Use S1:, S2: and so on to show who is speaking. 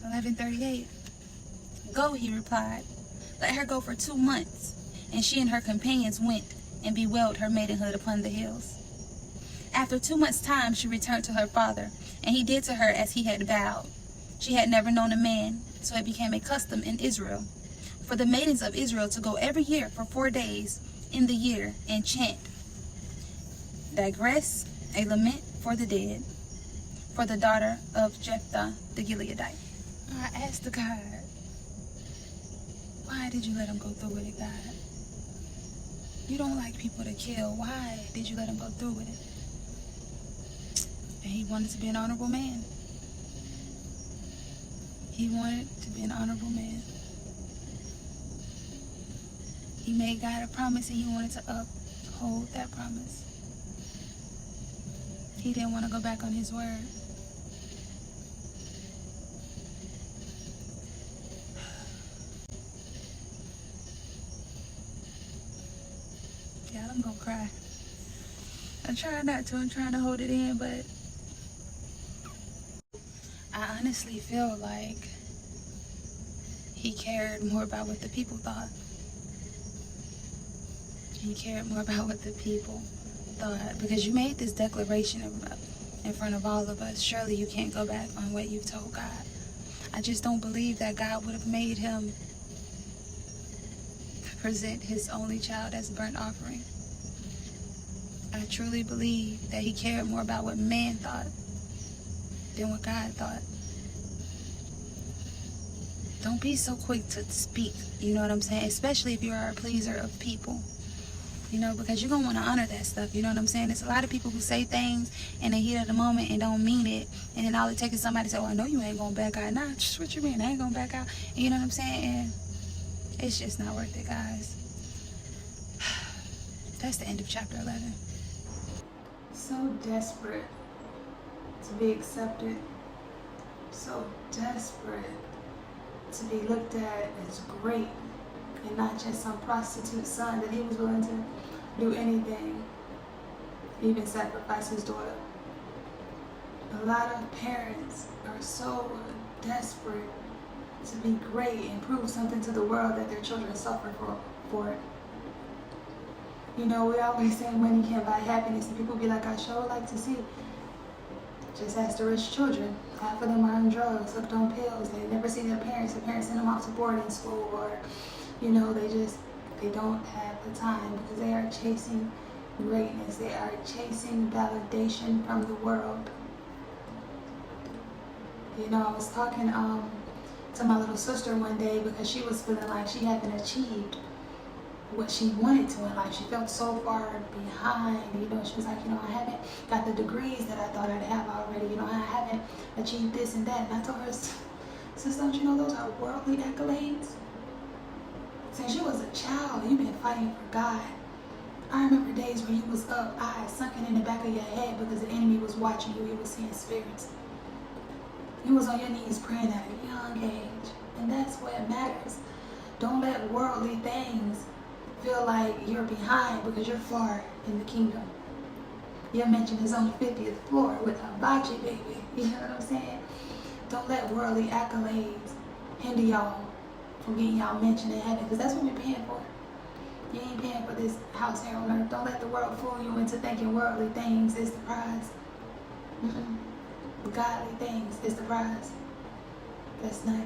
S1: 11:38. Go, he replied. Let her go for 2 months. And she and her companions went and bewailed her maidenhood upon the hills. After 2 months' time, she returned to her father, and he did to her as he had vowed. She had never known a man, so it became a custom in Israel for the maidens of Israel to go every year for 4 days in the year and chant, digress, a lament for the dead, for the daughter of Jephthah the Gileadite. I asked the God, why did you let him go through with it, God? You don't like people to kill. Why did you let him go through with it? And he wanted to be an honorable man. He wanted to be an honorable man. He made God a promise and he wanted to uphold that promise. He didn't want to go back on his word. Yeah, I'm gonna cry. I'm trying not to. I'm trying to hold it in, but I honestly feel like he cared more about what the people thought. He cared more about what the people thought, because you made this declaration in front of all of us. Surely you can't go back on what you've told God. I just don't believe that God would have made him present his only child as a burnt offering. I truly believe that he cared more about what man thought than what God thought. Don't be so quick to speak, you know what I'm saying? Especially if you are a pleaser of people. You know, because you're going to want to honor that stuff, you know what I'm saying? There's a lot of people who say things in the heat of the moment and don't mean it. And then all it takes is somebody to say, well, I know you ain't going to back out. Nah, what you mean? I ain't going to back out. And you know what I'm saying? And it's just not worth it, guys. That's the end of chapter 11. So desperate to be accepted. So desperate to be looked at as great. And not just some prostitute son that he was willing to do anything, even sacrifice his daughter. A lot of parents are so desperate to be great and prove something to the world that their children suffer for it. You know, we always say money can't buy happiness, and people be like, I sure like to see. Just ask the rich children. Half of them are on drugs, hooked on pills. They never see their parents. Their parents send them off to boarding school, or you know, they don't have the time because they are chasing greatness. They are chasing validation from the world. You know, I was talking to my little sister one day because she was feeling like she hadn't achieved what she wanted to in life. She felt so far behind. You know, she was like, you know, I haven't got the degrees that I thought I'd have already. You know, I haven't achieved this and that. And I told her, sis, don't you know those are worldly accolades? Since you was a child, you've been fighting for God. I remember days where you was up, eyes sunken in the back of your head because the enemy was watching you. You was seeing spirits. You was on your knees praying at a young age. And that's what matters. Don't let worldly things feel like you're behind because you're far in the kingdom. Your mention is on the 50th floor with a bocce, baby. You know what I'm saying? Don't let worldly accolades hinder y'all from getting y'all mentioned in heaven, because that's what we're paying for. You ain't paying for this house here on earth. Don't let the world fool you into thinking worldly things is the prize. Godly things is the prize. That's not.